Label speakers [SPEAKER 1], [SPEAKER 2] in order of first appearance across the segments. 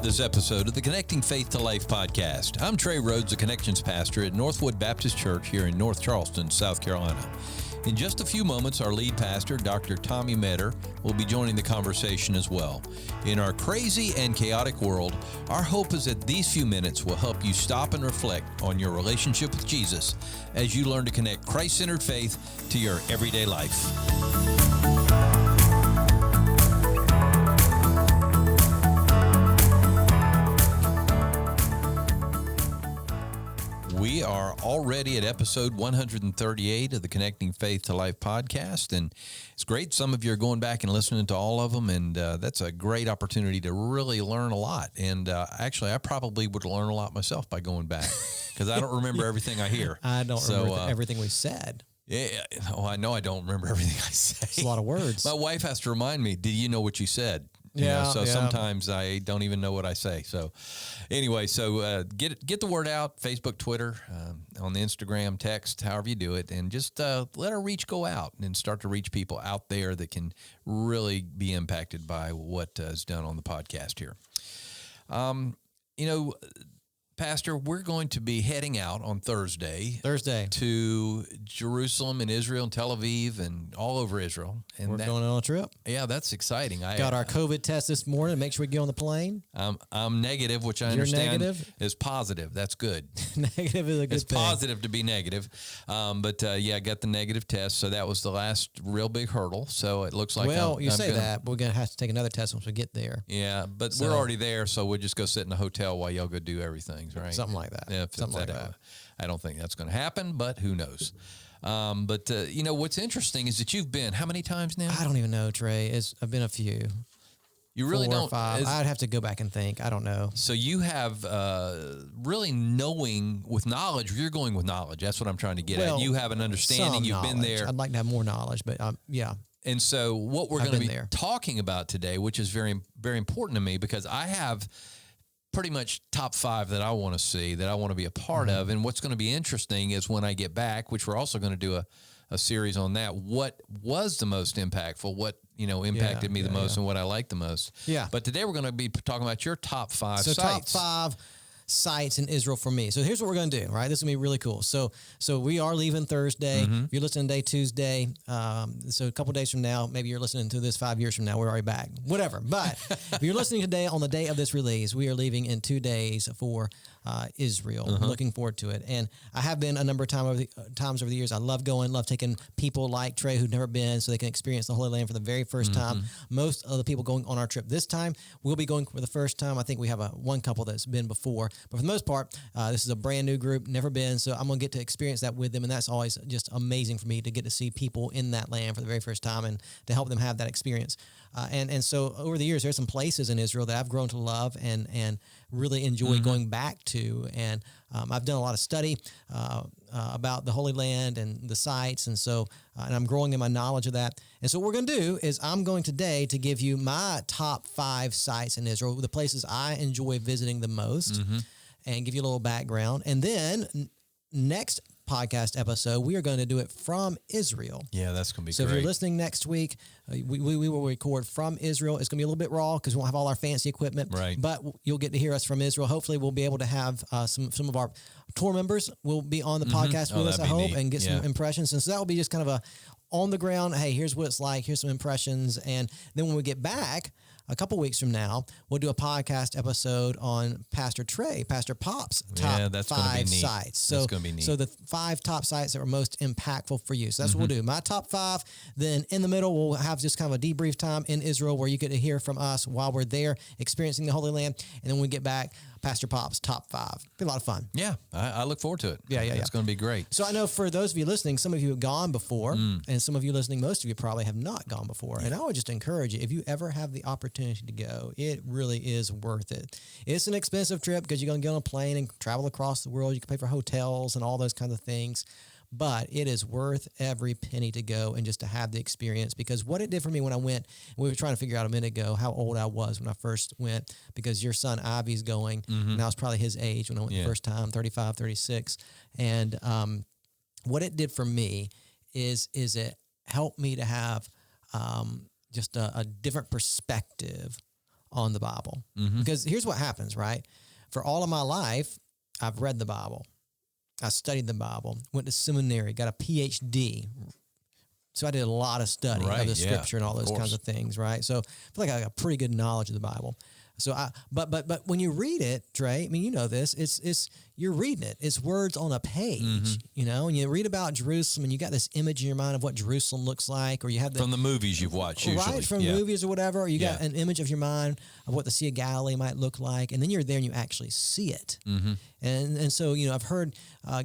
[SPEAKER 1] this episode of the Connecting Faith to Life podcast. I'm Trey Rhodes, a Connections pastor at Northwood Baptist Church here in North Charleston, South Carolina. In just a few moments, our lead pastor, Dr. Tommy Metter, will be joining the conversation as well. In our crazy and chaotic world, our hope is that these few minutes will help you stop and reflect on your relationship with Jesus as you learn to connect Christ-centered faith to your everyday life. We are already at episode 138 of the Connecting Faith to Life podcast, and it's great. Some of you are going back and listening to all of them, and that's a great opportunity to really learn a lot. And actually, I probably would learn a lot myself by going back because I don't remember everything I hear.
[SPEAKER 2] I don't remember everything we said.
[SPEAKER 1] Yeah, I know I don't remember everything I say.
[SPEAKER 2] It's a lot of words.
[SPEAKER 1] My wife has to remind me, did you know what you said? Sometimes I don't even know what I say. So anyway, get the word out, Facebook, Twitter, on the Instagram, text, however you do it, and just let our reach go out and start to reach people out there that can really be impacted by what is done on the podcast here. Pastor, we're going to be heading out on Thursday to Jerusalem and Israel and Tel Aviv and all over Israel. And
[SPEAKER 2] we're going on a trip.
[SPEAKER 1] Yeah, that's exciting.
[SPEAKER 2] Got our COVID test this morning. Make sure we get on the plane.
[SPEAKER 1] I'm negative, which I understand is positive. That's good.
[SPEAKER 2] Negative is a good
[SPEAKER 1] It's
[SPEAKER 2] thing.
[SPEAKER 1] positive to be negative. I got the negative test. So that was the last real big hurdle. So it looks like
[SPEAKER 2] that, but we're going to have to take another test once we get there.
[SPEAKER 1] Yeah, but we're already there. So we'll just go sit in a hotel while y'all go do everything. Right?
[SPEAKER 2] Something like that.
[SPEAKER 1] Yeah,
[SPEAKER 2] something like that.
[SPEAKER 1] I don't think that's going to happen, but who knows? What's interesting is that you've been how many times now?
[SPEAKER 2] I don't even know, Trey. I've been a few.
[SPEAKER 1] You really
[SPEAKER 2] 4
[SPEAKER 1] don't?
[SPEAKER 2] or 5. I'd have to go back and think. I don't know.
[SPEAKER 1] So you have really knowing with knowledge. You're going with knowledge. That's what I'm trying to get at. You have an understanding. You've been there.
[SPEAKER 2] I'd like to have more knowledge, but yeah.
[SPEAKER 1] And so what we're going to be talking about today, which is very, very important to me because I have pretty much top 5 that I want to see, that I want to be a part of. And what's going to be interesting is when I get back, which we're also going to do a series on that, what was the most impactful, what, impacted me the most and what I liked the most.
[SPEAKER 2] Yeah.
[SPEAKER 1] But today we're going to be talking about your top 5 sites.
[SPEAKER 2] So top 5 sites in Israel for me. So here's what we're going to do, right? This is going to be really cool. So we are leaving Thursday. If you're listening today, Tuesday, so a couple days from now, maybe you're listening to this 5 years from now, we're already back, whatever. But if you're listening today on the day of this release, we are leaving in 2 days for Israel. Looking forward to it. And I have been a number of times over the years. I love taking people like Trey who've never been so they can experience the Holy Land for the very first time. Most of the people going on our trip this time will be going for the first time. I think we have one couple that's been before. But for the most part, this is a brand new group, never been, so I'm going to get to experience that with them, and that's always just amazing for me to get to see people in that land for the very first time and to help them have that experience. And so over the years, there's some places in Israel that I've grown to love and really enjoy going back to, and I've done a lot of study about the Holy Land and the sites, and so and I'm growing in my knowledge of that. And so what we're going to do is I'm going today to give you my top 5 sites in Israel, the places I enjoy visiting the most, and give you a little background. And then next podcast episode, we are going to do it from Israel.
[SPEAKER 1] Yeah, that's going to be great.
[SPEAKER 2] So if you're listening next week, we will record from Israel. It's going to be a little bit raw because we won't have all our fancy equipment,
[SPEAKER 1] right?
[SPEAKER 2] But you'll get to hear us from Israel. Hopefully, we'll be able to have some of our tour members will be on the podcast with us, I hope, and get some impressions. And so that will be just kind of a on the ground, hey, here's what it's like, here's some impressions. And then when we get back, a couple weeks from now, we'll do a podcast episode on Pastor Trey, Pastor Pop's top 5 sites. So, that's going to be neat. So the 5 top sites that were most impactful for you. So that's what we'll do. My top 5. Then in the middle, we'll have just kind of a debrief time in Israel where you get to hear from us while we're there experiencing the Holy Land. And then when we get back, Pastor Pop's top 5. It'll be a lot of fun.
[SPEAKER 1] Yeah, I look forward to it.
[SPEAKER 2] Yeah.
[SPEAKER 1] It's going to be great.
[SPEAKER 2] So I know for those of you listening, some of you have gone before, and some of you listening, most of you probably have not gone before. And I would just encourage you, if you ever have the opportunity to go, it really is worth it. It's an expensive trip because you're going to get on a plane and travel across the world. You can pay for hotels and all those kinds of things. But it is worth every penny to go and just to have the experience, because what it did for me when I went, we were trying to figure out a minute ago how old I was when I first went, because your son Ivy's going, and I was probably his age when I went the first time, 35, 36. And what it did for me is it helped me to have just a different perspective on the Bible. Because here's what happens, right? For all of my life, I've read the Bible. I studied the Bible, went to seminary, got a PhD. So I did a lot of study of the scripture and all those kinds of things, right? So I feel like I got a pretty good knowledge of the Bible. So but when you read it, Trey, I mean, you know this, it's you're reading it. It's words on a page, you know, and you read about Jerusalem and you got this image in your mind of what Jerusalem looks like, or you have
[SPEAKER 1] from the movies you've watched usually.
[SPEAKER 2] Right, from movies or whatever, or you got an image of your mind of what the Sea of Galilee might look like, and then you're there and you actually see it. And so, you know, I've heard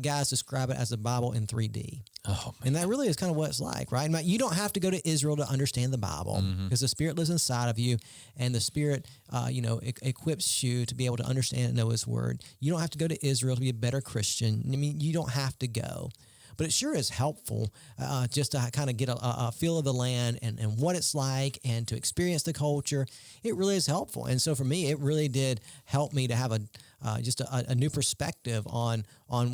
[SPEAKER 2] guys describe it as the Bible in 3D.
[SPEAKER 1] Oh, man.
[SPEAKER 2] And that really is kind of what it's like, right? And you don't have to go to Israel to understand the Bible, because the Spirit lives inside of you, and the Spirit, you know, equips you to be able to understand and know His Word. You don't have to go to Israel to be a better Christian. I mean, you don't have to go. But it sure is helpful just to kind of get a feel of the land and what it's like, and to experience the culture. It really is helpful. And so for me, it really did help me to have just a new perspective on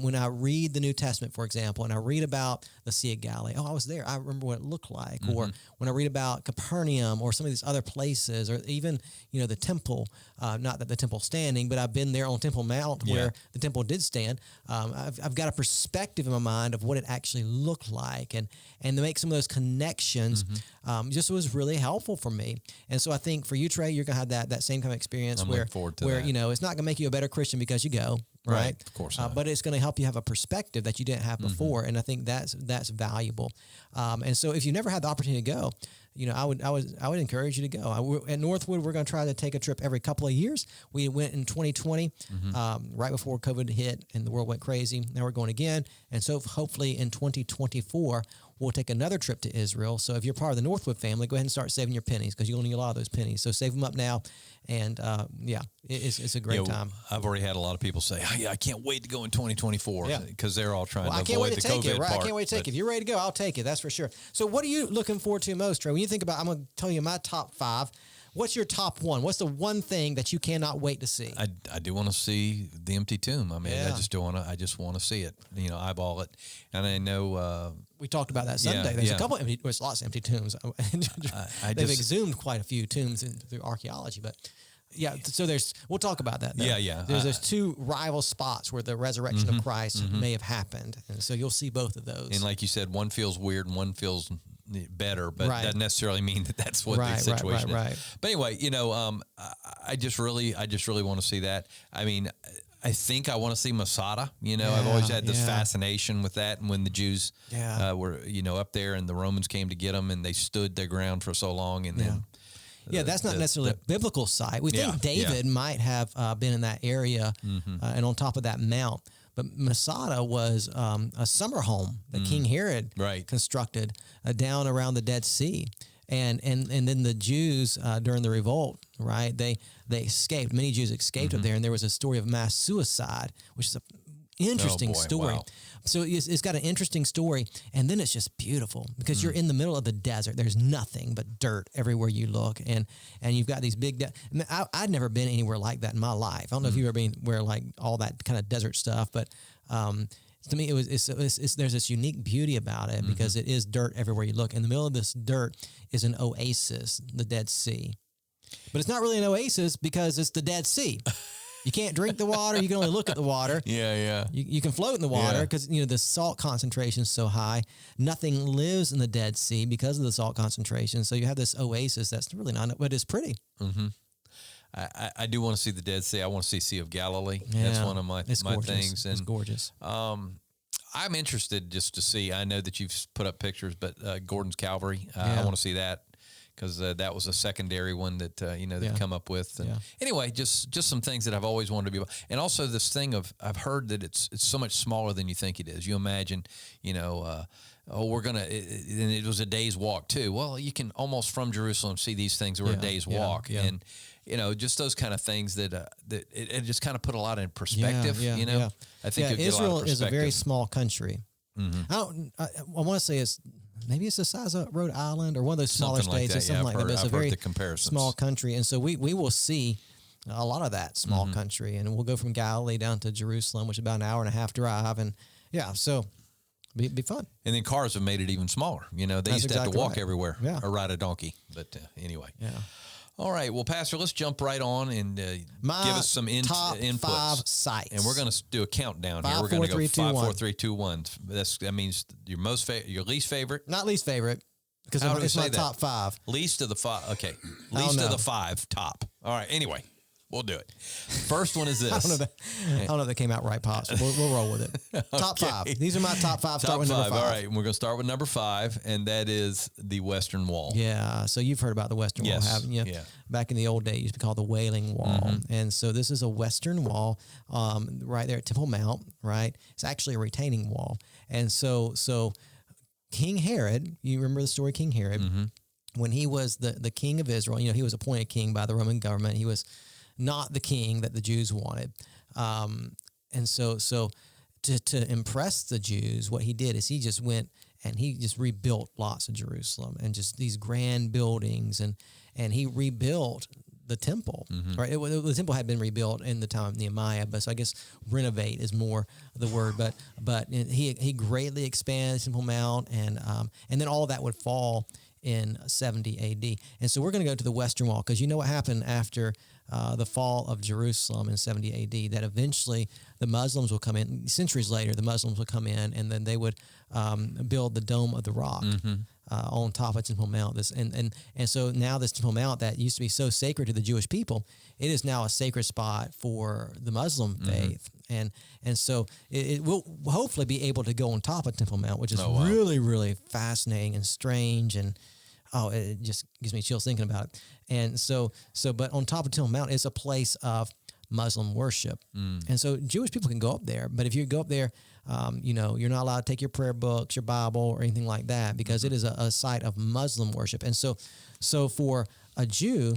[SPEAKER 2] when I read the New Testament, for example, and I read about the Sea of Galilee. Oh, I was there. I remember what it looked like. Or when I read about Capernaum or some of these other places, or even, you know, the temple, not that the temple's standing, but I've been there on Temple Mount where the temple did stand. I've got a perspective in my mind of what it actually looked like, and to make some of those connections just was really helpful for me. And so I think for you, Trey, you're going to have that same kind of experience where you know, it's not going to make you a better Christian because you go, right?
[SPEAKER 1] Of course not.
[SPEAKER 2] But it's going to help you have a perspective that you didn't have before, and I think that's valuable. And so if you never had the opportunity to go, you know, I would encourage you to go. At Northwood, we're going to try to take a trip every couple of years. We went in 2020, right before COVID hit and the world went crazy. Now we're going again, and so hopefully in 2024 we'll take another trip to Israel. So if you're part of the Northwood family, go ahead and start saving your pennies, because you'll need a lot of those pennies. So save them up now, and it's a great time.
[SPEAKER 1] I've already had a lot of people say, oh, yeah, I can't wait to go in 2024, because they're all trying to avoid the COVID
[SPEAKER 2] part. I can't wait to take it, right?
[SPEAKER 1] part.
[SPEAKER 2] I can't wait to take it. If you're ready to go, I'll take it. That's for sure. So what are you looking forward to most, Trey? When you think about, I'm going to tell you my top 5. What's your top one? What's the one thing that you cannot wait to see?
[SPEAKER 1] I do want to see the empty tomb. I mean, I just want to see it. You know, eyeball it. And I know
[SPEAKER 2] we talked about that Sunday. There's a couple of there's lots of empty tombs. They've exhumed quite a few tombs through archaeology, but yeah. So we'll talk about that. Though.
[SPEAKER 1] Yeah.
[SPEAKER 2] There's 2 rival spots where the resurrection of Christ may have happened, and so you'll see both of those.
[SPEAKER 1] And like you said, one feels weird and one feels better, but doesn't necessarily mean that that's what the situation is. Right. But anyway, you know, I just really want to see that. I mean, I think I want to see Masada. You know, I've always had this fascination with that. And when the Jews were, you know, up there and the Romans came to get them, and they stood their ground for so long, and then.
[SPEAKER 2] That's not necessarily a biblical site. We think David might have been in that area and on top of that mount. But Masada was a summer home that King Herod constructed down around the Dead Sea. And then the Jews during the revolt, right, they escaped. Many Jews escaped up there, and there was a story of mass suicide, which is an interesting story.
[SPEAKER 1] Wow.
[SPEAKER 2] So it's got an interesting story, and then it's just beautiful because you're in the middle of the desert. There's nothing but dirt everywhere you look, and you've got these big. I'd never been anywhere like that in my life. I don't know if you've ever been where like all that kind of desert stuff, but to me, it's there's this unique beauty about it because it is dirt everywhere you look. In the middle of this dirt is an oasis, the Dead Sea, but it's not really an oasis because it's the Dead Sea. You can't drink the water. You can only look at the water. You can float in the water because the salt concentration is so high. Nothing lives in the Dead Sea because of the salt concentration. So you have this oasis that's really not, but it's pretty.
[SPEAKER 1] I do want to see the Dead Sea. I want to see Sea of Galilee. That's one of my things. And
[SPEAKER 2] it's gorgeous.
[SPEAKER 1] I'm interested just to see. I know that you've put up pictures, but Gordon's Calvary. I want to see that. Because that was a secondary one that they come up with. And anyway, just some things that I've always wanted to be about. And also this thing of I've heard that it's so much smaller than you think it is. You imagine, we're gonna. And it was a day's walk too. Well, you can almost from Jerusalem see these things were a day's walk, and just those kind of things that it just kind of put a lot in perspective. I think
[SPEAKER 2] Israel is a very small country. I want to say maybe it's the size of Rhode Island or one of those smaller states or something like that. It's a very small country. And so we will see a lot of that small country. And we'll go from Galilee down to Jerusalem, which is about an hour and a half drive. And so it'd be fun.
[SPEAKER 1] And then cars have made it even smaller. They used to have to walk everywhere or ride a donkey. But anyway. All right. Well, Pastor, let's jump right on and give us some
[SPEAKER 2] top
[SPEAKER 1] inputs.
[SPEAKER 2] 5 sites.
[SPEAKER 1] And we're going to do a countdown
[SPEAKER 2] 5,
[SPEAKER 1] here. We're going to go
[SPEAKER 2] 4, 3, 2,
[SPEAKER 1] 5, 4,
[SPEAKER 2] 1.
[SPEAKER 1] 3, 2, 1. That means your least favorite.
[SPEAKER 2] Not least favorite, because it's my top 5.
[SPEAKER 1] Least of the 5. Okay. Least of the 5 top. All right. Anyway, we'll do it. First one is this.
[SPEAKER 2] I don't know if that came out right, Pops. We'll roll with it. Top 5. These are my top 5. Start with number 5.
[SPEAKER 1] All right. And we're going to start with number 5, and that is the Western Wall.
[SPEAKER 2] Yeah. So you've heard about the Western Wall, haven't you?
[SPEAKER 1] Yeah.
[SPEAKER 2] Back in the old days, it used to be called the Wailing Wall.
[SPEAKER 1] Mm-hmm.
[SPEAKER 2] And so this is a Western Wall right there at Temple Mount, right? It's actually a retaining wall. And so King Herod, you remember the story of King Herod?
[SPEAKER 1] Mm-hmm.
[SPEAKER 2] When he was the king of Israel, he was appointed king by the Roman government. He was not the king that the Jews wanted. And so to impress the Jews, what he did is he just went and he just rebuilt lots of Jerusalem and just these grand buildings, and he rebuilt the temple, right? The temple had been rebuilt in the time of Nehemiah, but so I guess renovate is more the word. But he greatly expanded Temple Mount, and then all of that would fall in 70 A.D. And so we're going to go to the Western Wall, because you know what happened after the fall of Jerusalem in 70 A.D., that eventually the Muslims will come in. Centuries later, the Muslims will come in, and then they would build the Dome of the Rock on top of Temple Mount. And so now this Temple Mount that used to be so sacred to the Jewish people, it is now a sacred spot for the Muslim faith. And so it will hopefully be able to go on top of Temple Mount, which is really, really fascinating and strange, and it just gives me chills thinking about it. And so, but on top of Temple Mount is a place of Muslim worship. And so Jewish people can go up there, but if you go up there, you're not allowed to take your prayer books, your Bible, or anything like that, because it is a site of Muslim worship. And so for a Jew,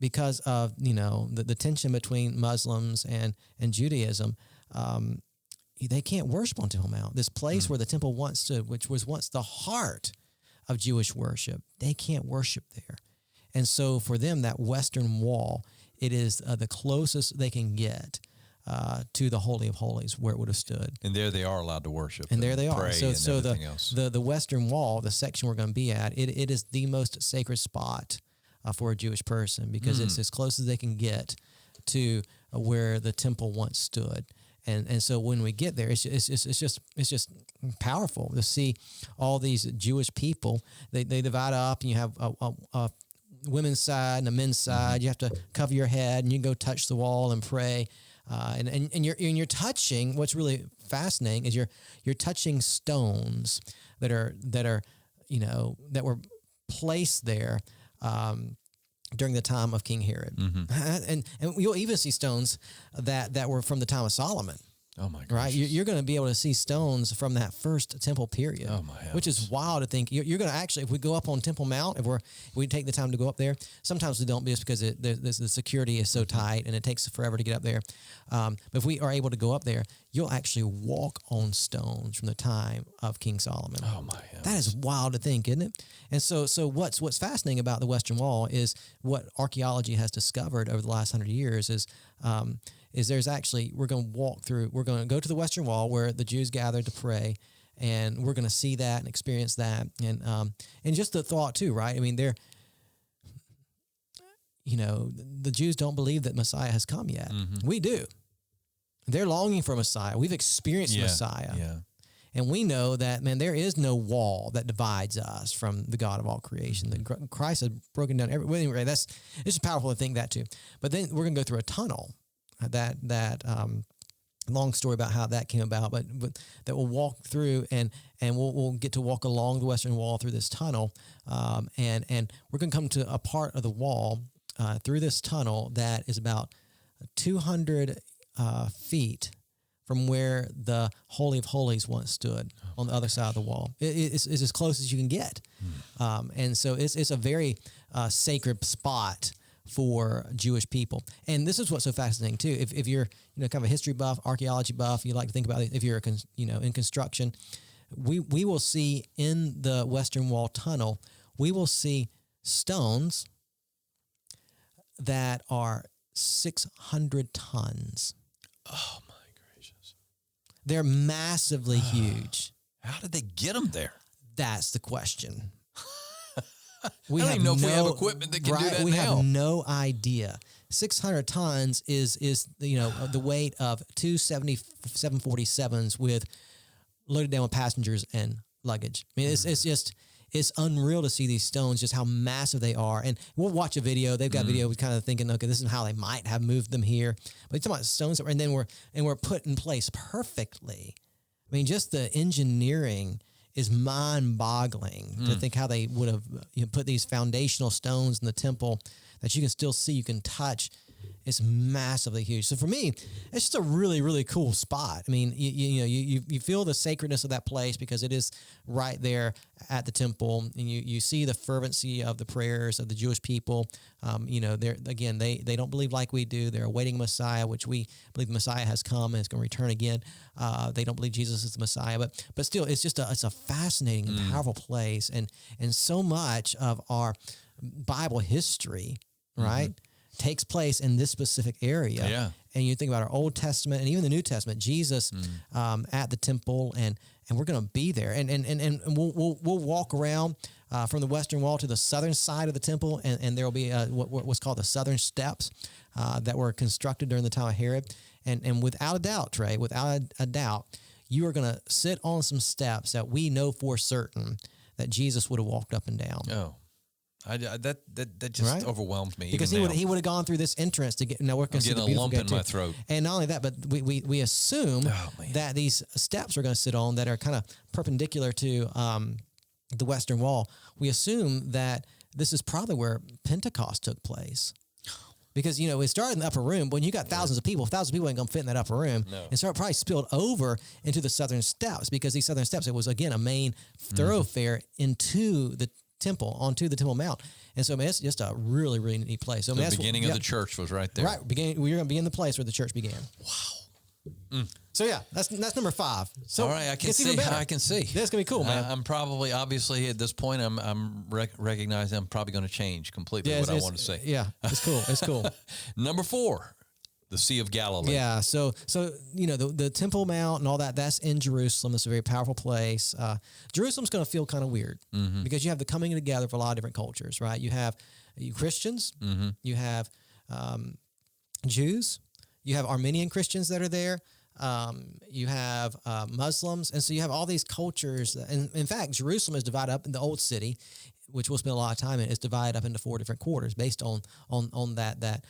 [SPEAKER 2] because of, the tension between Muslims and Judaism, they can't worship on Temple Mount. This place where the temple once stood, which was once the heart of Jewish worship, they can't worship there. And so for them, that Western Wall, it is the closest they can get to the Holy of Holies, where it would have stood.
[SPEAKER 1] And there they are allowed to worship.
[SPEAKER 2] And there they are.
[SPEAKER 1] Pray
[SPEAKER 2] So
[SPEAKER 1] and
[SPEAKER 2] the Western Wall, the section we're going to be at, it is the most sacred spot for a Jewish person, because it's as close as they can get to where the temple once stood. And so when we get there, it's just powerful to see all these Jewish people. They divide up, and you have a women's side and a men's side. You have to cover your head, and you go touch the wall and pray. And you're touching. What's really fascinating is you're touching stones that were placed there during the time of King Herod, and you'll even see stones that were from the time of Solomon.
[SPEAKER 1] Oh my gosh!
[SPEAKER 2] Right, you're going to be able to see stones from that first temple period.
[SPEAKER 1] Oh my gosh.
[SPEAKER 2] Which is wild to think. You're going to actually, if we go up on Temple Mount, if we take the time to go up there, sometimes we don't, just because the security is so tight and it takes forever to get up there. But if we are able to go up there, you'll actually walk on stones from the time of King Solomon.
[SPEAKER 1] Oh my gosh.
[SPEAKER 2] That is wild to think, isn't it? And so what's fascinating about the Western Wall is what archaeology has discovered over the last 100 years is there's actually, we're going to go to the Western Wall where the Jews gathered to pray, and we're going to see that and experience that. And just the thought too, right? I mean, the Jews don't believe that Messiah has come yet. We do. They're longing for Messiah. We've experienced Messiah. Yeah. And we know that, man, there is no wall that divides us from the God of all creation. That Christ has broken down every. Anyway, it's just powerful to think that too. But then we're going to go through a tunnel. That long story about how that came about, but that we'll walk through, and we'll get to walk along the Western Wall through this tunnel, and we're going to come to a part of the wall through this tunnel that is about 200 feet from where the Holy of Holies once stood on the other side of the wall. It's as close as you can get, and so it's a very sacred spot for Jewish people. And this is what's so fascinating too. If you're kind of a history buff, archaeology buff, you like to think about it. If you're in construction, we will see in the Western Wall tunnel, we will see stones that are 600 tons.
[SPEAKER 1] Oh my gracious!
[SPEAKER 2] They're massively huge.
[SPEAKER 1] How did they get them there?
[SPEAKER 2] That's the question. We
[SPEAKER 1] I don't
[SPEAKER 2] have
[SPEAKER 1] even know if
[SPEAKER 2] no,
[SPEAKER 1] we have equipment that can do that
[SPEAKER 2] we
[SPEAKER 1] now.
[SPEAKER 2] have no idea. 600 tons is the weight of two 747s with loaded down with passengers and luggage. I mean, it's unreal to see these stones, just how massive they are. And we'll watch a video. They've got video. We're kind of thinking, okay, this is how they might have moved them here. But it's talking about stones, and then we're put in place perfectly. I mean, just the engineering is mind-boggling to think how they would have put these foundational stones in the temple that you can still see, you can touch. It's massively huge. So for me, it's just a really, really cool spot. I mean, you feel the sacredness of that place because it is right there at the temple, and you see the fervency of the prayers of the Jewish people. They're again, they don't believe like we do. They're awaiting Messiah, which we believe the Messiah has come and is going to return again. They don't believe Jesus is the Messiah, but still, it's a fascinating and powerful place, and so much of our Bible history, right? Takes place in this specific area.
[SPEAKER 1] Yeah.
[SPEAKER 2] And you think about our Old Testament and even the New Testament, Jesus at the temple, and we're going to be there. And we'll walk around from the Western Wall to the southern side of the temple, and there will be what's called the southern steps that were constructed during the time of Herod. And without a doubt, Trey, without a doubt, you are going to sit on some steps that we know for certain that Jesus would have walked up and down.
[SPEAKER 1] Oh. That just
[SPEAKER 2] Right?
[SPEAKER 1] overwhelmed me.
[SPEAKER 2] Because
[SPEAKER 1] even
[SPEAKER 2] he would have gone through this entrance to get. Now we're going to see the
[SPEAKER 1] getting a
[SPEAKER 2] beautiful
[SPEAKER 1] lump in my throat.
[SPEAKER 2] And not only that, but we assume that these steps we're going to sit on that are kind of perpendicular to the Western Wall. We assume that this is probably where Pentecost took place. Because, it started in the upper room. When you got thousands of people ain't going to fit in that upper room.
[SPEAKER 1] No.
[SPEAKER 2] And so it probably spilled over into the southern steps, because these southern steps, it was, again, a main thoroughfare into the temple, onto the Temple Mount. And so, it's just a really, really neat place. So,
[SPEAKER 1] The beginning of the church was right there.
[SPEAKER 2] Right. We're going to be in the place where the church began. Wow. So, that's number 5. So,
[SPEAKER 1] all right, I can see. I can see.
[SPEAKER 2] That's going to be cool, man.
[SPEAKER 1] I'm probably, obviously, at this point, I'm recognizing I'm probably going to change completely what I want to say.
[SPEAKER 2] Yeah, it's cool. It's cool.
[SPEAKER 1] Number 4, the Sea of Galilee.
[SPEAKER 2] Yeah, so the Temple Mount and all that, that's in Jerusalem. It's a very powerful place. Jerusalem's going to feel kind of weird because you have the coming together of a lot of different cultures, right? You have Christians, you have Jews, you have Armenian Christians that are there, you have Muslims, and so you have all these cultures. And in fact, Jerusalem is divided up in the old city, which we'll spend a lot of time in. It's divided up into 4 different quarters based on that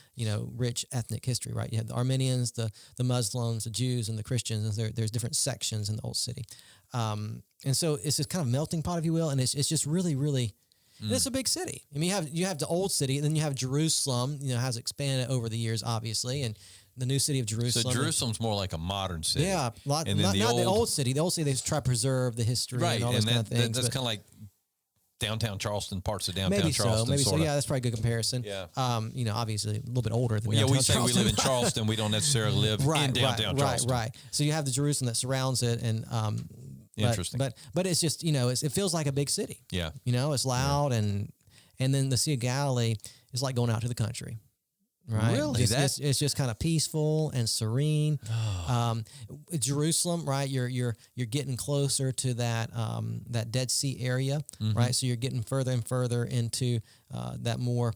[SPEAKER 2] rich ethnic history, right? You have the Armenians, the Muslims, the Jews, and the Christians, and there's different sections in the old city. And so it's this kind of melting pot, if you will, and it's just really, really, and it's a big city. I mean, you have the old city, and then you have Jerusalem, has expanded over the years, obviously, and the new city of Jerusalem.
[SPEAKER 1] So Jerusalem's more like a modern city.
[SPEAKER 2] Yeah, not the old city. The old city, they try to preserve the history and all those kind of things.
[SPEAKER 1] That's kind of like downtown Charleston, parts of downtown
[SPEAKER 2] maybe
[SPEAKER 1] Charleston.
[SPEAKER 2] Maybe so. Yeah, that's probably a good comparison.
[SPEAKER 1] Yeah.
[SPEAKER 2] Obviously a little bit older than
[SPEAKER 1] we say
[SPEAKER 2] Charleston.
[SPEAKER 1] we live in Charleston. We don't necessarily live in downtown Charleston.
[SPEAKER 2] Right. So you have the Jerusalem that surrounds it, and
[SPEAKER 1] interesting.
[SPEAKER 2] But it's just it feels like a big city.
[SPEAKER 1] Yeah.
[SPEAKER 2] It's loud, and then the Sea of Galilee is like going out to the country. Right.
[SPEAKER 1] Really?
[SPEAKER 2] It's just kind of peaceful and serene. Jerusalem, right? You're getting closer to that Dead Sea area, right? So you're getting further and further into that more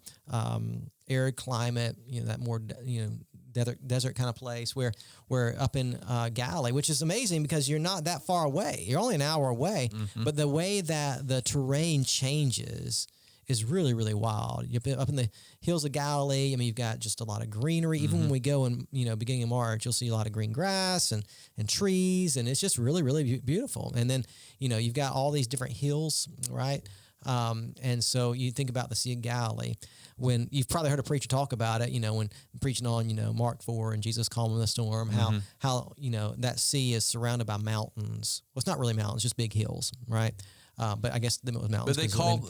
[SPEAKER 2] arid climate, that more desert kind of place where up in Galilee, which is amazing because you're not that far away. You're only an hour away, but the way that the terrain changes is really, really wild. You're up in the hills of Galilee. I mean, you've got just a lot of greenery. Even when we go in, beginning of March, you'll see a lot of green grass and trees, and it's just really, really beautiful. And then, you've got all these different hills, right? And so you think about the Sea of Galilee. When you've probably heard a preacher talk about it, when preaching on, Mark 4 and Jesus calming the storm, how that sea is surrounded by mountains. Well, it's not really mountains, just big hills, right? But I guess it was mountains.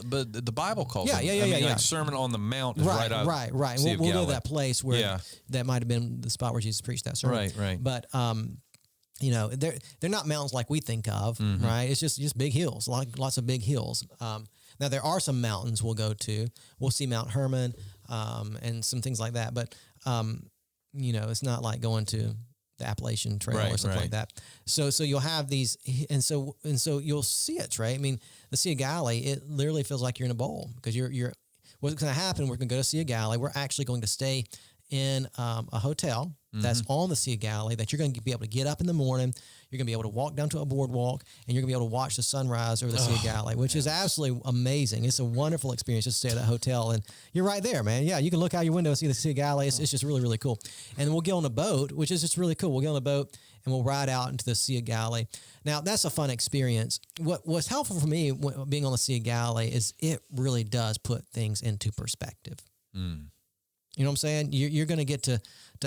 [SPEAKER 1] But the Bible calls it.
[SPEAKER 2] Yeah.
[SPEAKER 1] Like Sermon on the Mount is right.
[SPEAKER 2] We'll go to that place where that might have been the spot where Jesus preached that sermon.
[SPEAKER 1] Right.
[SPEAKER 2] But they're not mountains like we think of, right? It's just big hills, lots of big hills. Now there are some mountains we'll go to. We'll see Mount Hermon and some things like that. But it's not like going to the Appalachian Trail
[SPEAKER 1] Right,
[SPEAKER 2] or something
[SPEAKER 1] right.
[SPEAKER 2] like that. So you'll have these, and so you'll see it, right? I mean, the Sea of Galilee, it literally feels like you're in a bowl because you're. What's going to happen? We're going to go to Sea of Galilee. We're actually going to stay in a hotel that's on the Sea of Galilee that you're going to be able to get up in the morning. You're going to be able to walk down to a boardwalk, and you're going to be able to watch the sunrise over the Sea of Galilee, which is absolutely amazing. It's a wonderful experience just to stay at that hotel, and you're right there, man. Yeah, you can look out your window and see the Sea of Galilee. It's just really, really cool. And we'll get on a boat, which is just really cool. We'll get on a boat, and we'll ride out into the Sea of Galilee. Now, that's a fun experience. What's helpful for me being on the Sea of Galilee is it really does put things into perspective. You know what I'm saying? You're going to get to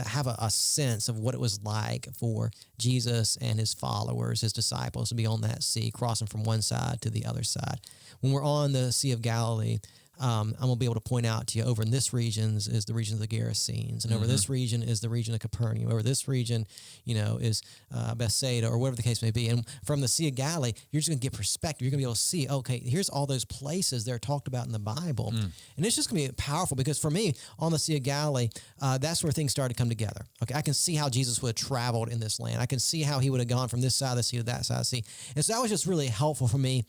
[SPEAKER 2] have a sense of what it was like for Jesus and his followers, his disciples, to be on that sea, crossing from one side to the other side. When we're on the Sea of Galilee, I'm going to be able to point out to you over in this region is the region of the Gerasenes, and over this region is the region of Capernaum. Over this region, is Bethsaida, or whatever the case may be. And from the Sea of Galilee, you're just going to get perspective. You're going to be able to see, okay, here's all those places that are talked about in the Bible. And it's just going to be powerful because for me, on the Sea of Galilee, that's where things started to come together. Okay, I can see how Jesus would have traveled in this land. I can see how he would have gone from this side of the sea to that side of the sea. And so that was just really helpful for me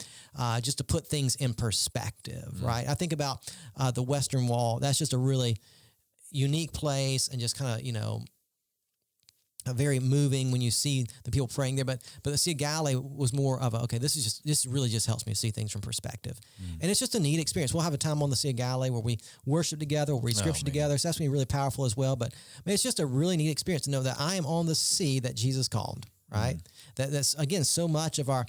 [SPEAKER 2] just to put things in perspective, right? I think about the Western Wall. That's just a really unique place and just kind of, very moving when you see the people praying there. But the Sea of Galilee was more of this really just helps me see things from perspective. And it's just a neat experience. We'll have a time on the Sea of Galilee where we worship together, we'll read scripture together. So that's going to be really powerful as well. But it's just a really neat experience to know that I am on the sea that Jesus calmed, right? That's, again, so much of our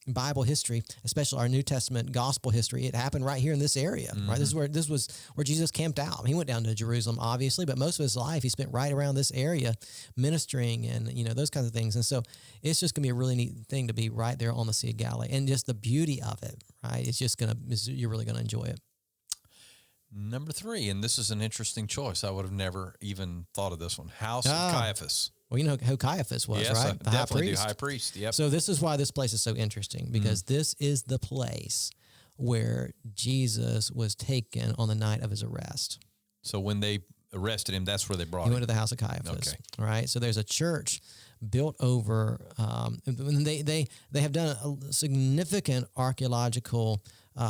[SPEAKER 2] Bible history, especially our New Testament gospel history, it happened right here in this area, right? This was where Jesus camped out. He went down to Jerusalem, obviously, but most of his life he spent right around this area ministering and, those kinds of things. And so it's just going to be a really neat thing to be right there on the Sea of Galilee, and just the beauty of it, right? You're really going to enjoy it.
[SPEAKER 1] Number 3, and this is an interesting choice. I would have never even thought of this one. House of Caiaphas.
[SPEAKER 2] Well, you know who Caiaphas was,
[SPEAKER 1] yes,
[SPEAKER 2] right?
[SPEAKER 1] The high priest. Yep.
[SPEAKER 2] So this is why this place is so interesting, because this is the place where Jesus was taken on the night of his arrest.
[SPEAKER 1] So when they arrested him, that's where they brought him.
[SPEAKER 2] He went to the house of Caiaphas.
[SPEAKER 1] Okay.
[SPEAKER 2] Right. So there's a church built over. They have done a significant archaeological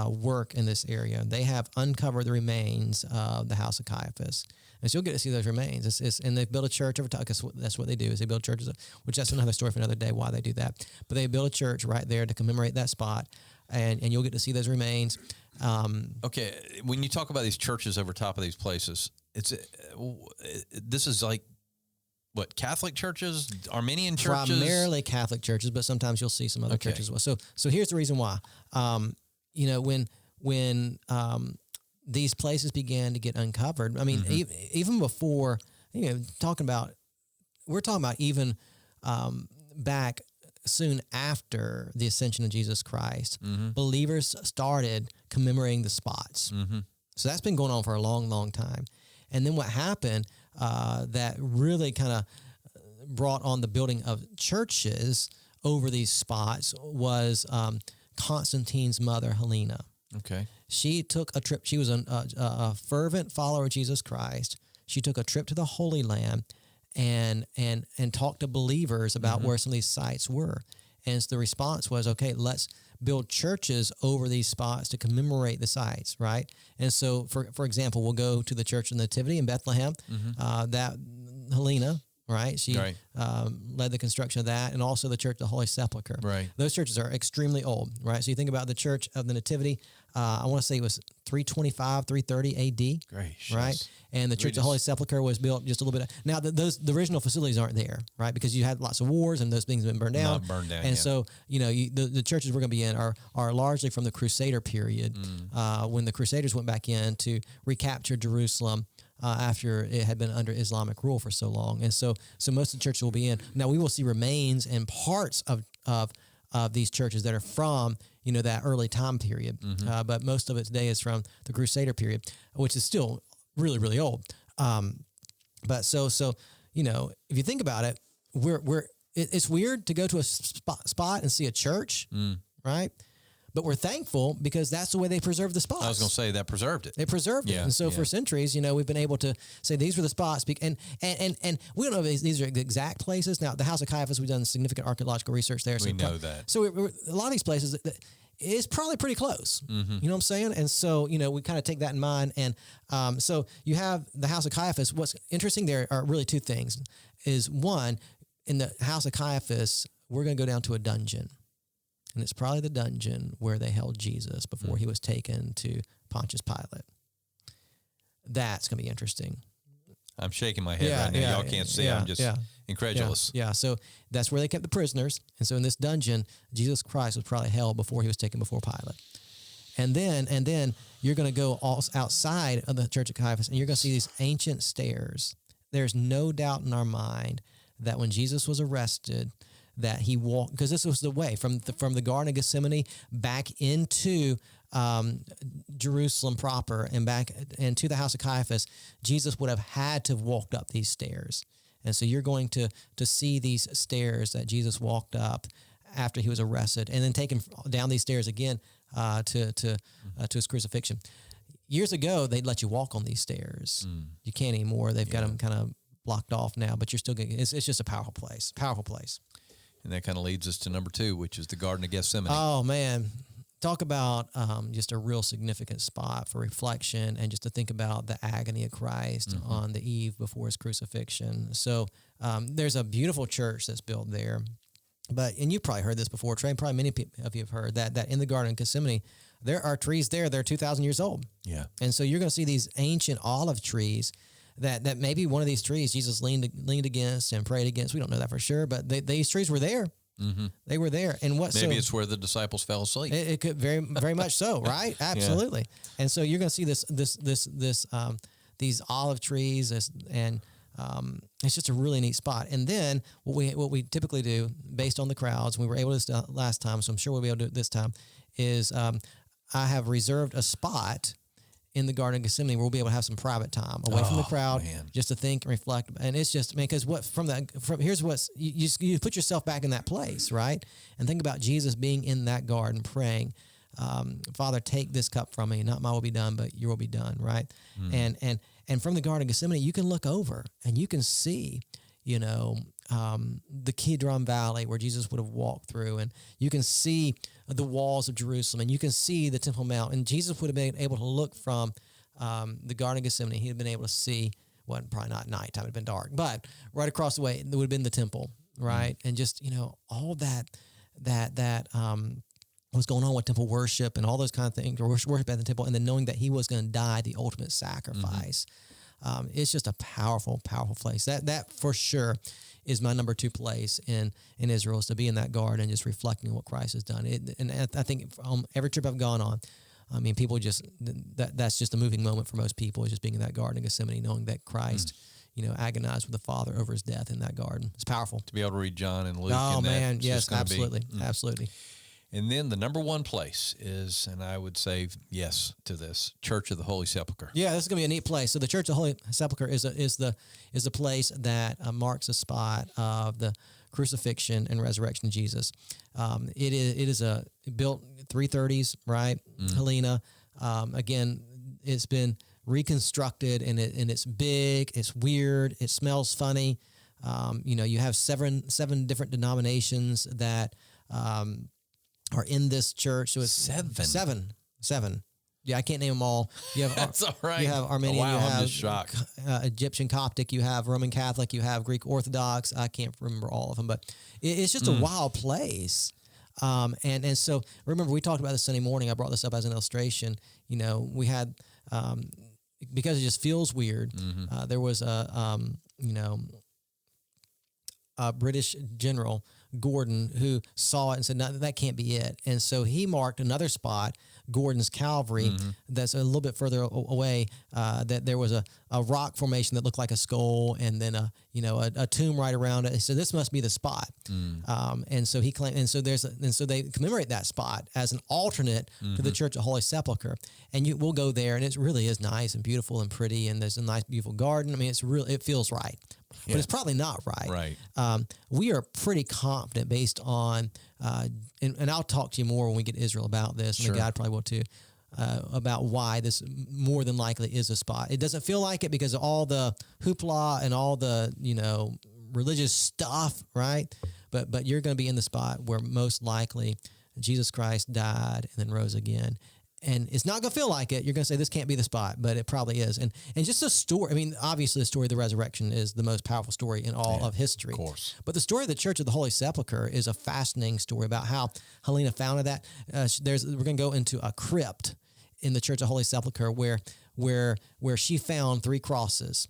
[SPEAKER 2] work in this area. They have uncovered the remains of the house of Caiaphas. And so you'll get to see those remains. And they've built a church over time, because that's what they do, is they build churches, which that's another story for another day, why they do that. But they built a church right there to commemorate that spot, and you'll get to see those remains.
[SPEAKER 1] Okay, when you talk about these churches over top of these places, this is like, what, Catholic churches, Armenian churches?
[SPEAKER 2] Primarily Catholic churches, but sometimes you'll see some other churches as well. So here's the reason why. When these places began to get uncovered, I mean, even before, we're talking about even back soon after the ascension of Jesus Christ, believers started commemorating the spots. So that's been going on for a long, long time. And then what happened that really kind of brought on the building of churches over these spots was Constantine's mother, Helena.
[SPEAKER 1] Okay.
[SPEAKER 2] She took a trip. She was a fervent follower of Jesus Christ. She took a trip to the Holy Land and talked to believers about where some of these sites were. And so the response was, okay, let's build churches over these spots to commemorate the sites, right? And so, for example, we'll go to the Church of the Nativity in Bethlehem. That Helena, right? She led the construction of that, and also the Church of the Holy Sepulchre.
[SPEAKER 1] Right.
[SPEAKER 2] Those churches are extremely old, right? So you think about the Church of the Nativity, I want to say it was 325, 330 AD.
[SPEAKER 1] Gracious.
[SPEAKER 2] Right? And the Church of the Holy Sepulchre was built just a little bit. Now, the original facilities aren't there, right? Because you had lots of wars and those things have been burned down. And so, the churches we're going to be in are largely from the Crusader period, when the Crusaders went back in to recapture Jerusalem after it had been under Islamic rule for so long. And so most of the churches will be in. Now, we will see remains and parts of these churches that are from that early time period. But most of it today is from the Crusader period, which is still really, really old. But so if you think about it, it's weird to go to a spot and see a church, right? but we're thankful because that's the way they preserved the spots.
[SPEAKER 1] I was going to say that preserved it.
[SPEAKER 2] They preserved it. And so for centuries, we've been able to say these were the spots. And we don't know if these are the exact places. Now, the House of Caiaphas, we've done significant archaeological research there.
[SPEAKER 1] We know that.
[SPEAKER 2] So a lot of these places is probably pretty close. You know what I'm saying? And so, we kind of take that in mind. And so you have the House of Caiaphas. What's interesting there are really two things. Is one, in the House of Caiaphas, we're going to go down to a dungeon. And it's probably the dungeon where they held Jesus before he was taken to Pontius Pilate. That's going to be interesting.
[SPEAKER 1] I'm shaking my head right now. Y'all can't see. I'm just incredulous.
[SPEAKER 2] Yeah. So that's where they kept the prisoners. And so in this dungeon, Jesus Christ was probably held before he was taken before Pilate. And then you're going to go outside of the Church of Caiaphas, and you're going to see these ancient stairs. There's no doubt in our mind that when Jesus was arrested, that he walked, because this was the way from the Garden of Gethsemane back into Jerusalem proper and back into the House of Caiaphas. Jesus would have had to have walked up these stairs. And so you're going to see these stairs that Jesus walked up after he was arrested, and then taken down these stairs again to his crucifixion. Years ago, they'd let you walk on these stairs. You can't anymore. They've got them kind of blocked off now, but you're still getting, it's just a powerful place.
[SPEAKER 1] And that kind of leads us to number 2, which is the Garden of Gethsemane.
[SPEAKER 2] Oh, man. Talk about just a real significant spot for reflection and just to think about the agony of Christ on the eve before his crucifixion. So there's a beautiful church that's built there. And you've probably heard this before, Trey, probably many of you have heard that in the Garden of Gethsemane, there are trees there that are 2,000 years old.
[SPEAKER 1] Yeah.
[SPEAKER 2] And so you're going to see these ancient olive trees that maybe one of these trees Jesus leaned against and prayed against. We don't know that for sure, but these trees were there. They were there. And
[SPEAKER 1] maybe it's where the disciples fell asleep.
[SPEAKER 2] It could very much so, right? Absolutely. And so you're going to see these olive trees, and it's just a really neat spot. And then what we typically do based on the crowds, we were able to do this last time, so I'm sure we'll be able to do it this time, is I have reserved a spot in the Garden of Gethsemane where we'll be able to have some private time away from the crowd, just to think and reflect. And it's just, because here's what's, you put yourself back in that place, right? And think about Jesus being in that garden praying, Father, take this cup from me, not my will be done, but your will be done, right? And from the Garden of Gethsemane, you can look over and you can see, the Kidron Valley where Jesus would have walked through, and you can see the walls of Jerusalem, and you can see the Temple Mount. And Jesus would have been able to look from the Garden of Gethsemane. He had been able to see, probably not nighttime, it had been dark, but right across the way, it would have been the temple, right? And just, all that was going on with temple worship and all those kind of things, or worship at the temple, and then knowing that he was going to die the ultimate sacrifice. It's just a powerful, powerful place. That for sure is my number 2 place in Israel, is to be in that garden and just reflecting on what Christ has done. And I think every trip I've gone on, people just, that's just a moving moment for most people, is just being in that Garden of Gethsemane, knowing that Christ, agonized with the Father over his death in that garden. It's powerful.
[SPEAKER 1] To be able to read John and Luke.
[SPEAKER 2] Oh, man. Yes, absolutely. Absolutely.
[SPEAKER 1] And then the number 1 place is, and I would say yes to this, Church of the Holy Sepulchre.
[SPEAKER 2] Yeah, this is going to be a neat place. So the Church of the Holy Sepulchre is the place that marks the spot of the crucifixion and resurrection of Jesus. It is built 330s, right? Helena. Again, it's been reconstructed, and it's big, it's weird, it smells funny. You have seven different denominations that are in this church. So it's seven. Yeah, I can't name them all. You have
[SPEAKER 1] that's all right.
[SPEAKER 2] You have Armenian.
[SPEAKER 1] Wow,
[SPEAKER 2] you have
[SPEAKER 1] I'm just shocked.
[SPEAKER 2] Egyptian Coptic. You have Roman Catholic. You have Greek Orthodox. I can't remember all of them, but it's just a wild place. And so remember, we talked about this Sunday morning. I brought this up as an illustration. We had because it just feels weird. There was a British general, Gordon, who saw it and said, no, that can't be it. And so he marked another spot, Gordon's Calvary, that's a little bit further away, that there was a rock formation that looked like a skull, and then a tomb right around it. So this must be the spot. And so he claimed, and so they commemorate that spot as an alternate to the Church of Holy Sepulchre. And we'll go there, and it really is nice and beautiful and pretty, and there's a nice, beautiful garden. I mean, it feels right. but it's probably not right.
[SPEAKER 1] Right.
[SPEAKER 2] We are pretty confident based on, and I'll talk to you more when we get to Israel about this, and the guide probably will too, about why this more than likely is a spot. It doesn't feel like it because of all the hoopla and all the, religious stuff, right? But you're going to be in the spot where most likely Jesus Christ died and then rose again. And it's not going to feel like it. You're going to say, this can't be the spot, but it probably is. And just the story, obviously the story of the resurrection is the most powerful story in all of history.
[SPEAKER 1] Of course.
[SPEAKER 2] But the story of the Church of the Holy Sepulchre is a fascinating story about how Helena founded that. We're going to go into a crypt in the Church of Holy Sepulchre where she found 3 crosses.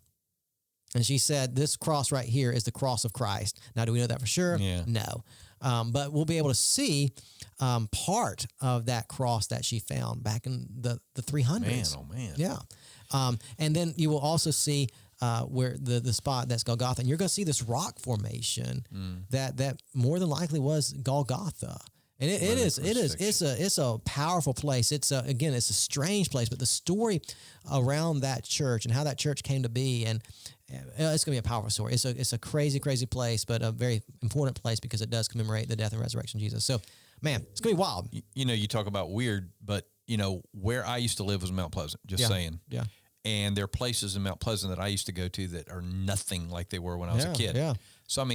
[SPEAKER 2] And she said, this cross right here is the cross of Christ. Now, do we know that for sure?
[SPEAKER 1] Yeah.
[SPEAKER 2] No. But we'll be able to see part of that cross that she found back in the 300s.
[SPEAKER 1] Man, oh man.
[SPEAKER 2] Yeah. And then you will also see where the spot that's Golgotha, and you're going to see this rock formation that more than likely was Golgotha. And it's a powerful place. It's a strange place, but the story around that church and how that church came to be, and it's going to be a powerful story. It's a crazy, crazy place, but a very important place because it does commemorate the death and resurrection of Jesus. So, man, it's going to be wild.
[SPEAKER 1] You talk about weird, but where I used to live was Mount Pleasant. Just saying.
[SPEAKER 2] Yeah.
[SPEAKER 1] And there are places in Mount Pleasant that I used to go to that are nothing like they were when I was a kid.
[SPEAKER 2] Yeah.
[SPEAKER 1] So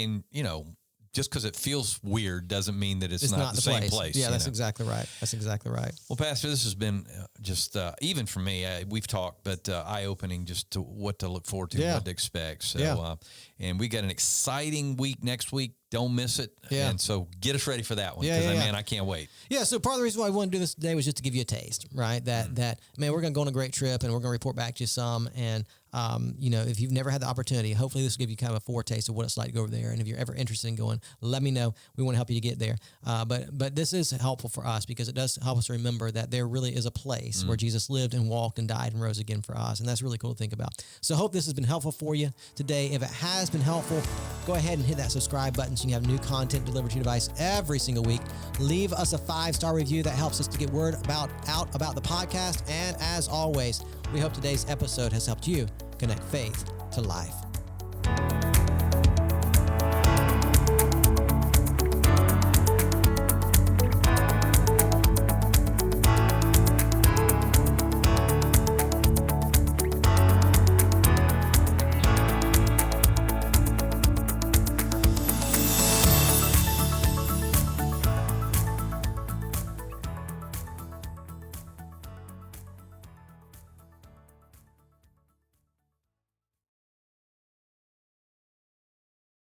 [SPEAKER 1] just because it feels weird doesn't mean that it's not the same place.
[SPEAKER 2] Yeah, that's exactly right. That's exactly right.
[SPEAKER 1] Well, Pastor, this has been just, even for me, we've talked, but eye-opening just to what to look forward to, what to expect. So, and we got an exciting week next week. Don't miss it.
[SPEAKER 2] Yeah.
[SPEAKER 1] And so get us ready for that one because, man, I can't wait.
[SPEAKER 2] Yeah, so part of the reason why I wanted to do this today was just to give you a taste, right? That man, we're going to go on a great trip and we're going to report back to you some. And, if you've never had the opportunity, hopefully this will give you kind of a foretaste of what it's like to go over there. And if you're ever interested in going, let me know. We want to help you to get there. But this is helpful for us because it does help us remember that there really is a place where Jesus lived and walked and died and rose again for us. And that's really cool to think about. So I hope this has been helpful for you today. If it has been helpful, go ahead and hit that subscribe button so you can have new content delivered to your device every single week. Leave us a 5-star review. That helps us to get word out about the podcast. And as always, we hope today's episode has helped you connect faith to life.